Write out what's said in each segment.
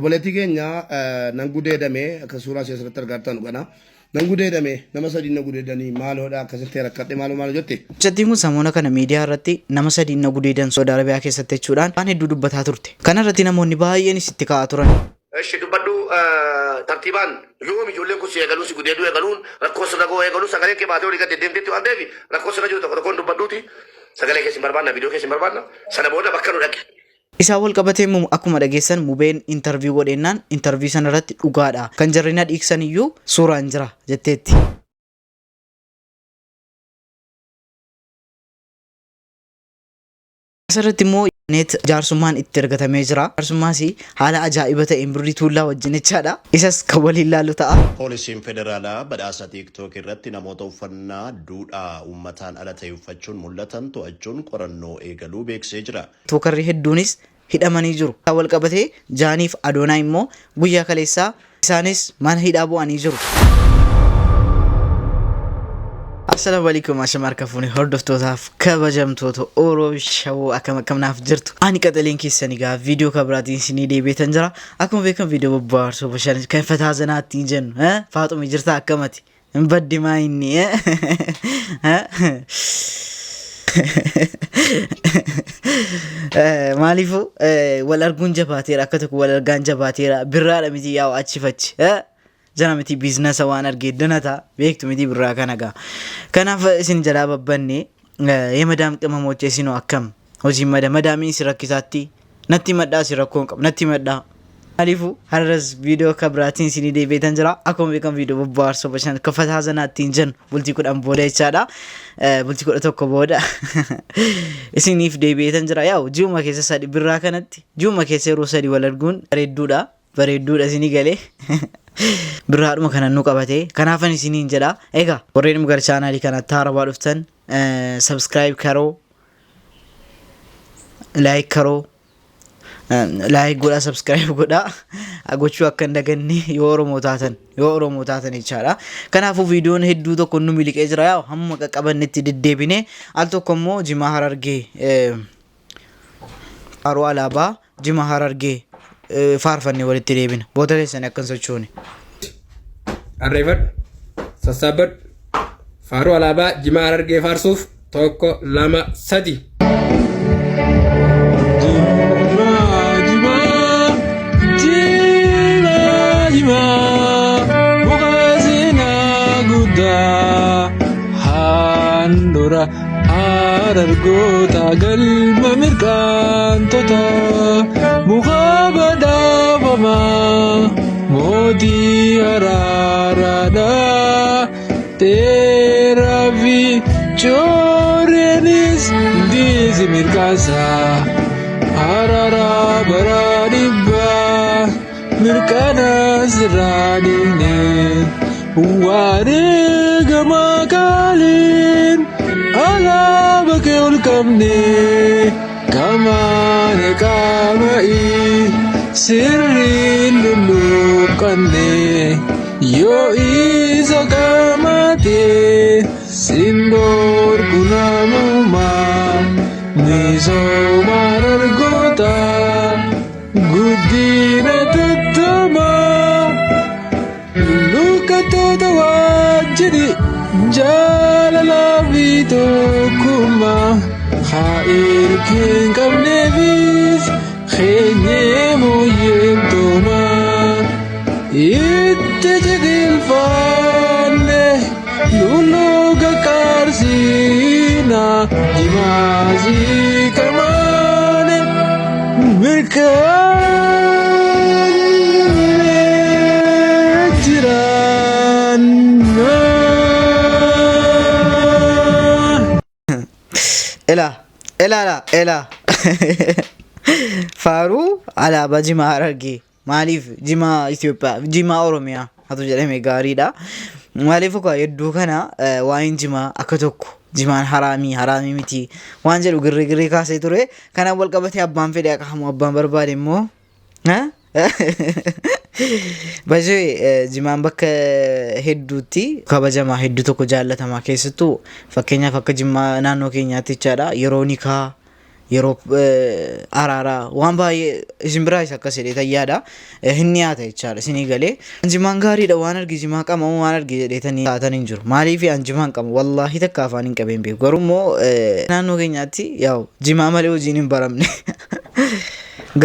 Obboleettii keenya nan gudeedame akka suuraa keessatti argattan kana nan gudeedame nama sadii na gudeedanii maaloodha akkasitti rakkadhe maalo jette. Jattiin kun samoona kana miidiyaa irratti nama sadii na gudeedan Saudi Arabiyaa keessatti jechuudhaan waan hedduu dubbataa turte. Kana irratti namoonni baay'een sitti ka'aa turan. Eshi dubbadhu tartiibaan yoom ijoolleen kun si eegaluu si gudeeduu eegaluun rakkoo sirra goo eegaluu sagalee kee baatee olii gad deemteetti waan ta'eef rakkoo sirra jiru tokko tokkoon dubbadhuuti sagalee keessi barbaadna viidiyoo keessi barbaadna sana booda bakka nu dhaqe. Isa wal qabatee akkuma dhageessan mubeen interview godhennaan interview sana irratti dhugaadha kan jarrina dhiiksan iyyuu suuraan jira jetteetti. Asirratti immoo net jaarsummaan itti ergatamee jira. Jaarsummaas haala ajaa'iba ta'een birrii tuullaa wajjin jechaadha. Isas kan waliin ilaallu ta'a. Poolisiin federaalaa badhaasa TikTok irratti namoota uffannaa duudhaa uummataan ala ta'e uffachuun mul'atan to'achuun qorannoo eegaluu beeksisee jira. Tookarri hedduunis hidhamanii jiru. Wal qabatee Jaaniif Adoonaa immoo guyyaa kaleessaa isaanis mana hidhaa bu'anii jiru. Assalamu alaikum ashamarka fuuni hordoftootaaf kabajamtoota Oromoo shawoo akkam jirtu. Ani qaxaleen keessan egaa viidiyoo kabraatiin isinii deebi'eetan jira. Akkuma beekamu viidiyoo bobbaarsoo bashaanis kan fataa zanaatti jennu Faaxumii jirta akkamati hin baddi maa inni maaliifuu wal arguun jabaateera akka tokko wal argaan jabaateera birraadha miti yaa'u achi fachi jana miti biizinasa waan argee danata beektu miti birraa kana gaa kanaaf isin jalaa babbanne madaam qamamochee isinoo akkam hojii madaamiin si rakkisaatti natti maddaa si rakkoon qabu natti maddaa maaliifuu har'as viidiyoo kabraatiin isinii deebi'eetan jira akkuma beekamu viidiyoo bobbaarsoo bashan kafataa zanaattiin jennu bultii 10 booda jechaadha bultii 11 booda isiniif deebi'eetan jira yaa'u ji'uma keessa sadii birraa kanatti ji'uma keessa yeroo sadii wal arguun bareedduudha isinii galee birraadhuma kana nu qabatee kanaafan isiniin jedha egaa warreen gara chaanaalii kanatti haarabaa dhuftan subscribe karoo like karoo like godha subscribe godha gochuu akka hin daganne yoo Oromoo taatan jechaadha. Kanaafuu viidiyoon hedduu tokko nu miliqee jira yaa'u hamma qaqqabannetti deddeebine al tokko immoo Jimaa Harargee Faaruu Alaabaa Jimaa Harargee faarfanne walitti deebina boota keessan akkan sochoone. Arreeffadhu sassaabadhu Faaruu Alaabaa Jimaa Harargee faarsuuf 1 2 3. Handura arargoota galma mirqaantota muka badhaafamaa mootii araaraadha teeraa fi cooreenis diisi mirqaansaa araara bara dhibbaa mirqaana sirraa dhiine waanee gamaa kaaliin alaaba kee ol qabne kamaan qaama'ii sirriin lulluqqanne yoo isa qamatee sindoor kunaamumaa misooma argoota guddina tattamaa lukkattoota wajjini jaalala fi tokkummaa haa erkeen qabneefis keenyee mooyyemtoomaa itti jiqilfanne lulluu qaqqaarsiina jimaasii kamaane mirkaanee jiraan. Ela Faaruu Alaabaa Jimaa Harargee maaliif Jimaa Itoophiyaa Jimaa Oromiyaa hatu jedhame gaariidha. Maaliif akka hedduu kana waa'een Jimaa akka tokko Jimaan haraamii miti waan jedhu girree kaasee ture kana wal qabatee abbaan fedhe akka hamu abbaan barbaade immoo Bajee Jimaan bakka hedduutti kabajamaa hedduu tokko jaallatamaa keessattuu fakkeenyaaf akka Jimaa naannoo keenyaatti jechaadha yeroo nikaa yeroo araaraa waan baay'ee isin biraa isa akkas jedhee tayyaadha hin nyaata jechaadha isinii galee anjimaan gaariidha waan argi jimaa qamamu waan argi jedheetanii taatan hin jiru maaliif anjimaan qabu wallaahi takka afaan hin qabeen beeku garuu immoo naannoo keenyaatti yaa'u jimaa malee hojiin hin baramne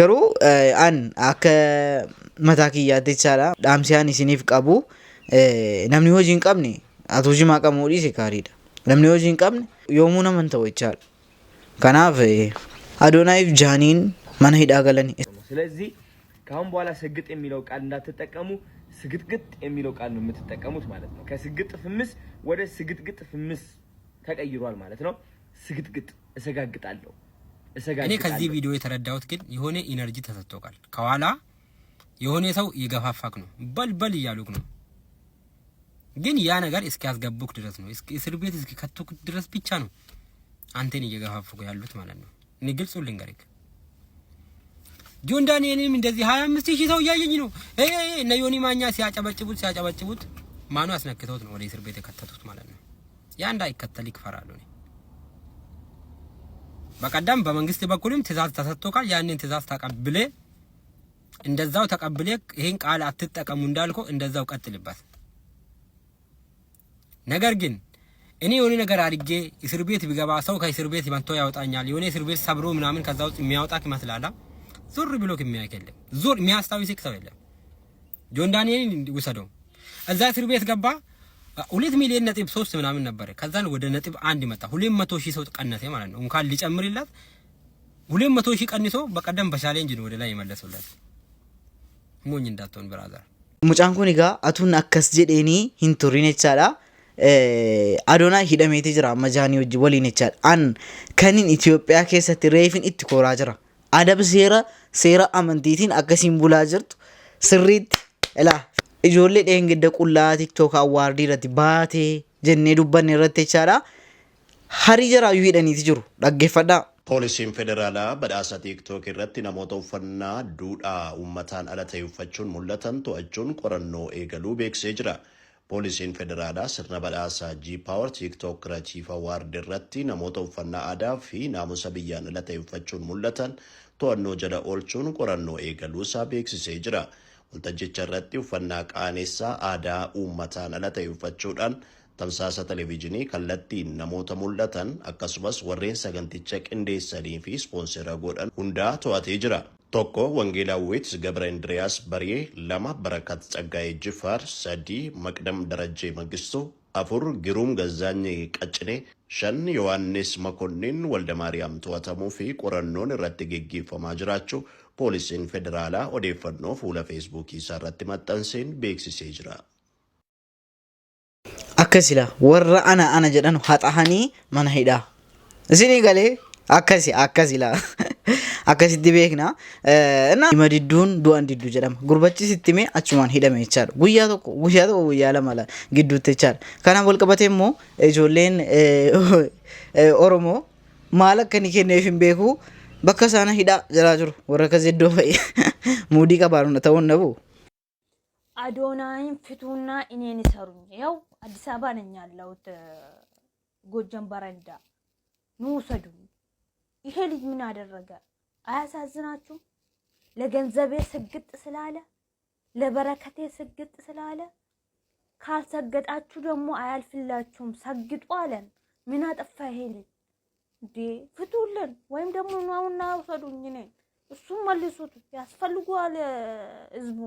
garuu an akka mataa kiyyaatti jechaadha dhaamsiyaan isiniif qabu namni hojii hin qabne ati jimaa qabuu dhiise gaariidha namni hojii hin qabne yoomuu naman ta'u jechaadha ከናፍ አዶናይፍ ጃኒን ማን ሄዳ ገለኒ ስለዚህ ካሁን በኋላ ስግጥ የሚለው ቃል እንዳትጠቀሙ ስግጥግጥ የሚለው ቃል ነው የምትጠቀሙት ማለት ነው ከስግጥ ፍምስ ወደ ስግጥግጥ ፍምስ ተቀይሯል ማለት ነው ስግጥግጥ እሰጋግጣለሁ እኔ ከዚህ ቪዲዮ የተረዳሁት ግን የሆነ ኢነርጂ ተሰጥቶቃል ከኋላ የሆነ ሰው እየገፋፋክ ነው በልበል እያሉክ ነው ግን ያ ነገር እስኪያስገቡክ ድረስ ነው እስር ቤት እስኪከቱክ ድረስ ብቻ ነው አንተን እየገፋፉ ያሉት ማለት ነው እኔ ግልጹ ልንገርክ ጆን ዳንኤልም እንደዚህ 25000 ሰው ያየኝ ነው እነ ዮኒ ማኛ ሲያጨበጭቡት ማኑ አስነክተውት ነው ወደ እስር ቤት የከተቱት ማለት ነው ያ እንዳይከተል ይፈራሉ ነው በቀደም በመንግስት በኩልም ትእዛዝ ተሰጥቶካል ያንን ትእዛዝ ተቀብለ እንደዛው ተቀብለ ይሄን ቃል አትጠቀሙ እንዳልኮ እንደዛው ቀጥልበት ነገር ግን እኔ የሆነ ነገር አድርጌ እስር ቤት ቢገባ ሰው ከእስር ቤት መጥቶ ያወጣኛል የሆነ እስር ቤት ሰብሮ ምናምን ከዛ ውስጥ የሚያወጣክ ይመስላል ዞር ብሎክ የሚያከለ ዞር የሚያስታውስክ ሰው የለም ጆን ዳንኤል ወሰደው እዛ እስር ቤት ገባ 2 ሚሊዮን ነጥብ 3 ምናምን ነበር ከዛን ወደ ነጥብ 1 መጣ 200,000 ሰው ቀነሰ ማለት ነው እንኳን ሊጨምርላት 200,000 ቀንሶ በቀደም በቻሌንጅ ነው ወደ ላይ የመለሰውላት ሞኝ እንዳትሆን ብራዘር ሙጫን ኩኒጋ አቱን አከስ ጀዴኒ ሂንቱሪን ይቻላ አዶና ሂደሜቲ ጅራ መጃኒ ወጅ ወሊን ይቻል አን ከኒን ኢትዮጵያ ከሰት ሬፊን ኢትኮራ ጅራ አደብ ሴራ አመንቲቲን አከሲን ቡላ ጅርቱ ስሪት እላ ijoollee dheengidda qullaa TikTok awwaardii irratti baatee jennee dubbanne irratti jechaadha harii jaraayyuu hidhaniiti jiru dhaggeeffadhaa. Poolisiin federaalaa badhaasa TikTok irratti namoota uffannaa duudhaa uummataan ala ta'e uffachuun mul'atan to'achuun qorannoo eegaluu beeksisee jira. Poolisiin federaalaa sirna badhaasaa G-Power TikTok Creative Award irratti namoota uffannaa aadaa fi naamusa biyyaan ala ta'e uffachuun mul'atan to'annoo jala oolchuun qorannoo eegaluu isaa beeksisee jira. Waltajjicha irratti uffannaa qaanessaa aadaa uummataan ala ta'e uffachuudhaan tamsaasa televiizinii kallattiin namoota mul'atan akkasumas warreen saganticha qindeessanii fi ispoonsera godhan hundaa to'atee jira. Tokko Wangeelaawwit Gabra Indiriyaas Baree, 2 Barakat Tsaggaayee Jifaar, 3 Maqdam Darajjee Mangistuu, 4 Giruum Gazzaanyee Qaccinee, 5 Yohaannis Makonnin Waldamaariyaam to'atamuu fi qorannoon irratti geggeeffamaa jiraachuu Poolisiin federaalaa odeeffannoo fuula feesbuukii isaa irratti maxxanseen beeksisee jira. Akkasila warra ana jedhan haxahanii mana hidhaa. Isinii galee akkasila akkasitti beekna. Dhimma didduun du'an didduu jedhama. Gurbachi sitti mee achumaan hidhame jechaadha. Guyyaa tokko guyyaa lama gidduutti jechaadha. Kanaaf wal qabatee immoo ijoolleen Oromoo maal akka inni kenneef hin beeku. bakka sana hidhaa jira jiru warra ka zeddoo fa'i ሙዲ ቀባሩና ተወነቡ አዶናይን ፍቱና እኔን ይሰሩኝ ያው አዲስ አበባ ነኝ ያለሁት ጎጀም በረንዳ ኑ ሰዱኝ ይሄ ልጅ ምን አደረገ አያሳዝናችሁ ለገንዘቤ ስግጥ ስላለ ለበረከቴ ስግጥ ስላለ ካልሰገጣችሁ ደግሞ አያልፍላችሁም ሰግጡ አለን ምን አጠፋ ይሄ ልጅ ዲ ፍቱልን ወይም ደግሞ ነውና ወሰዱኝ ነኝ እሱ መልሱት ያስፈልጓል ህዝቡ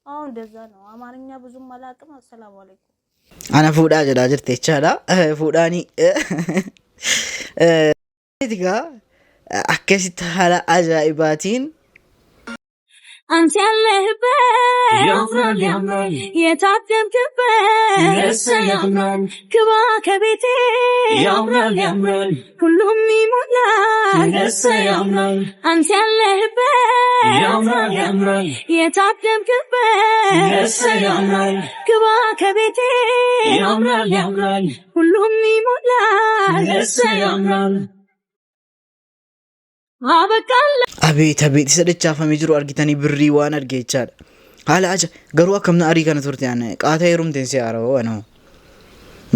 አሁን እንደዛ ነው አማርኛ ብዙም አላቅም አሰላሙ አለይኩም አና ፉዳ ጀዳ ጅርቴ ቻዳ ፉዳኒ እቲጋ አከሲት ሐላ አጃኢባቲን አንተ ያለህበት ያምራል የታደምክበት ያምራል ግባ ከቤቴ ያምራል ሁሉም ይሞላል ያምራል አንተ ያለህበት ያምራል የታደምክበት ያምራል ግባ ከቤቴ ያምራል ሁሉም ይሞላል ያምራል አቤት ሰደቻፈም ይጅሩ አርጊታኒ ብሪ ዋን አርጌቻል አላጅ ገሩ አከምና አሪ ከነ ቱርት ያነ ቃታ ይሩም ተንሲ ያረው ነው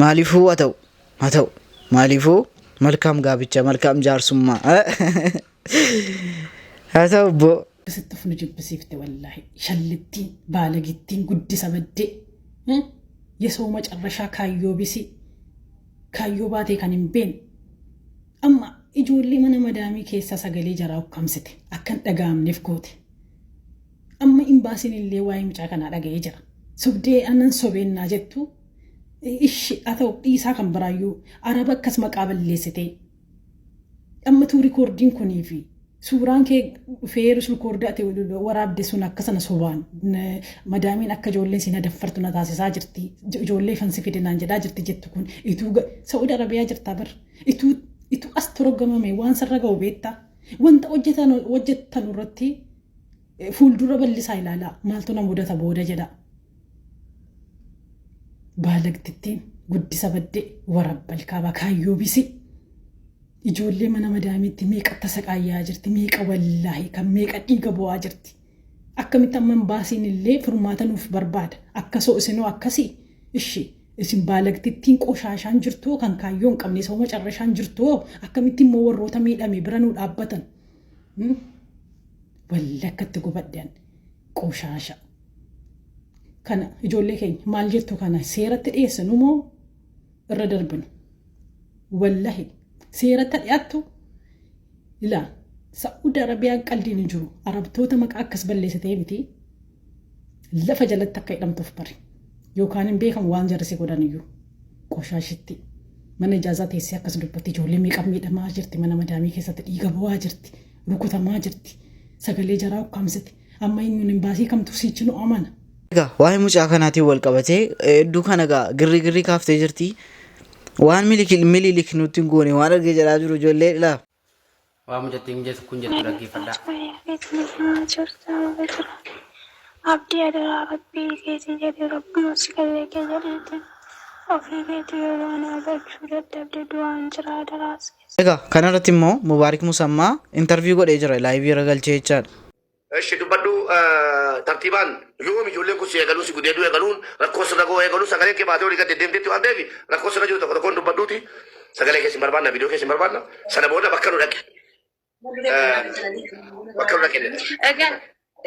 ማሊፉ አተው ማሊፉ መልካም ጋብቻ መልካም ጃርሱማ ሀሳብ ቦ ስትፍኑ ጅብሲፍት ወላሂ ሸልቲን ባለጊቲን ጉዲሰ በዴ የሰው መጨረሻ ካዮ ቢሲ ካዮ ባቴ ከንቤን አማ ኢጆሊ መነ መዳሚ ኬሳ ሰገሌ ጀራው ከምስቴ አከን ደጋምኔፍ ጎቴ አማ ኢምባሲን ኢሌ ዋይ ሙጫ ከና ደጋዬ ጀራ ሱብዴ አነን ሶቤና ጀቱ እሺ አተው ዲሳ ከምብራዩ አረበከስ መቃበሌስቴ አመቱ ሪኮርዲንግ ኮኒፊ suuraan kee feerus rekoordaate waraabde sun akkasana sobaan madaamiin akka ijoolleen sina daffartu na taasisaa jirti ijoollee fansi fidinaan jedhaa jirti jettu kun ituu Saudi Arabiyaa jirtaa bar ituu as toroggamame waan sarra ga'u beektaa wanta hojjetan irratti fuuldura bal'isaa ilaalaa maaltu na mudata booda jedha baalagtittiin guddisa baddee warabbal kaabaa kaayyoo bisi ijoollee mana madaamiitti meeqa tasaqaayaa jirti meeqa wallaahi kan meeqa dhiiga bu'aa jirti akkamitti amman baasiin illee furmaata nuuf barbaada akkasoo isinoo akkasii ishi isin baalagtittiin qoshaashaan jirtoo kan kaayyoo hin qabne sababa carrashaan jirtoo akkamitti immoo warroota miidhame bira nu dhaabbatan walli akkatti gubaddan qoshaasha kana ijoollee keenya maal jettu kana seeratti dhiyeessinu moo irra darbinu wallahi seerata dhiyaattu ila Saudi Arabiyaa qaldiin jiru arabtoota maqaa akkas balleessitee miti lafa jalatti akka hidhamtuuf bari yookaan hin beekamu waan jarrisi godhan iyyuu qoshaashitti mana ijaazaa teessee akkas dubbatti ijoollee meeqa miidhamaa jirti mana madaamii keessatti dhiiga bu'aa jirti rukutamaa jirti sagalee jaraa ukkaamsiti amma inni hin baasii kamtu sichinu amana egaa waa'ee mucaa kanaatiin wal qabatee hedduu kana egaa girri kaaftee jirti waan mililik nuti goone waan argee jalaa jiru ijoollee dha waa mujattiin jetu kun jettu dhaggeeffadhaa abdii adaraa rabbii keetii jedhe rabbii musikalee kee jedheetiin ofii keetii yeroo naagachuu dadhabde du'aan jira adaraas egaa kanarratti immoo mubaarik musammaa intarviyu godhee jira laayivii irra galchee jechaadha እሺ ዱበዱ ተርቲባን ዮሚ ጆሌን ኩስ የገሉ ሲጉዴዱ የገሉን ረኮስ ረጎ የገሉ ሰገሌ ከባቴ ወዲ ገደ ደምቴቱ አንዴቢ ረኮስ ረጆ ተቆን ዱበዱቲ ሰገሌ ከሲ መርባና ቪዲዮ ከሲ መርባና ሰነ ቦዳ በከሉ ደቅ በከሉ ደቅ egan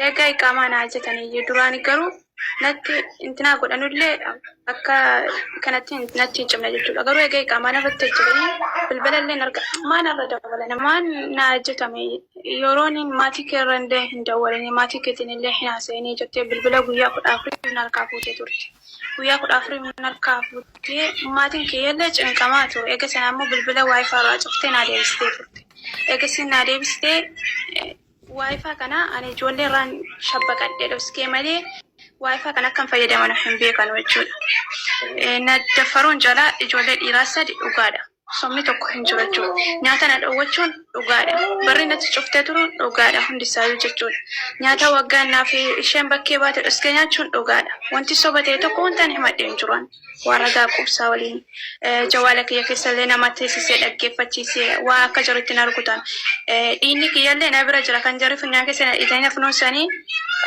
egaa qaama na ajjatanii duraan garuu natti intina godhanullee akka kanatti natti cimna jechuudha garuu egaa qaama nafatti ajjatanii bilbilallee arga maan arra dabalana maan na ajjatame yeroon maatii keerrandee hin dawwalanii maatii keetiin illee hin haasa'anii jettee bilbila guyyaa 14 narkaa fuutee turte guyyaa 14 narkaa fuutee maatiin keeyyalee cinqamaa ture egaa sana ammoo bilbila waayifaa irraa cuftee na deebistee turte egaa sin na deebistee waayifaa kana ani ijoollee irraan shabbaqadhee dhoskee malee waayifaa kana kan fayyadaman hin beekan jechuudha. Na daffaruun jala ijoollee dhiiraa sadi dhugaadha. Somni tokko hin jiru jechuudha. Nyaata na dhowwachuun dhugaadha. Barri natti cuftee turuun dhugaadha hundisaayyuu jechuudha. Nyaata waggaannaa fi isheen bakkee baate dhoskee nyaachuun dhugaadha. Wanti soba ta'e tokko wanta hin himadheen jiruan. Waan ragaa qubsaa waliin jawaala kiyya keessallee nama teessisee dhaggeeffachiisee waa akka jirutti na rukutan. Dhiinni kiyyallee na bira jira kan jarri funyaan keessa ittiin funuunsanii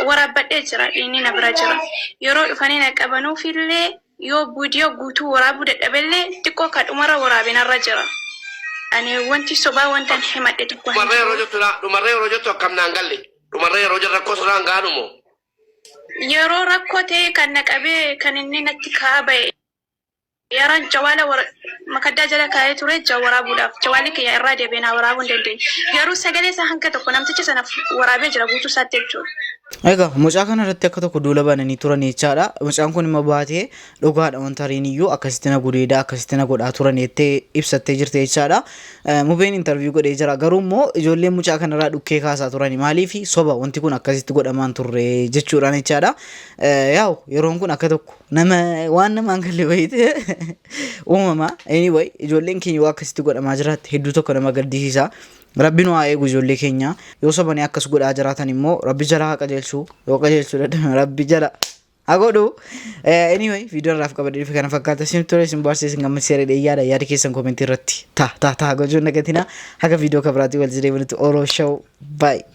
waraabadhee jira dhiinni na bira jira. Yeroo dhufanii na qabanuufillee yoo viidiyoo guutuu waraabuu dadhabellee xiqqoo kadhumarra waraabinarra jira. Ani wanti sobaa wanta hin himadhe tokko. Dhumarree yeroo jettu akkam naan galle dhumarree yeroo jirra rakkoo sirraan gaanumoo. Yeroo rakkoo ta'e kan na qabee kan inni natti kaaba'e. Yaran jawaala makaddaa jala kaa'ee ture waraabuudhaaf jawaalli kiyya irraa deebiinaa waraabuu hin dandeenye. Garuu sagalee isaa hanga tokko namtichi sana waraabee jira guutuu isaatti jechuudha. egaa mucaa kana irratti akka tokko duula bananii turan jechaadha mucaan kun immoo baatee dhugaadha wanta riiniyyuu akkasitti na gudeeda akkasitti na godhaa turan jettee ibsattee jirte jechaadha mubeen intarviyu godhee jira garuu immoo ijoolleen mucaa kana irraa dhukkee kaasaa turani maaliif soba wanti kun akkasitti godhamaan turre jechuudhaan jechaadha yaa'u yeroon kun akka tokko nama waan namaan galle wayite uumama anyway ijoolleen keenya akkasitti godhamaa jiraatti hedduu tokko nama gaddisiisa Rabbi nu haa eegu ijoollee keenya yoo sabanii akkas godhaa jiraatan immoo Rabbi jala haa qajeelchu yoo qajeelchu dadhame Rabbi jala haa godhu anyway viidiyoo irraaf qabadhee fi kana fakkaata isin ture isin barsiisin gammachiiseera yaada keessan koomentii irratti taa gochuun nagatina haga viidiyoo kabiraatti wal jireenya nuti Oro Show bye.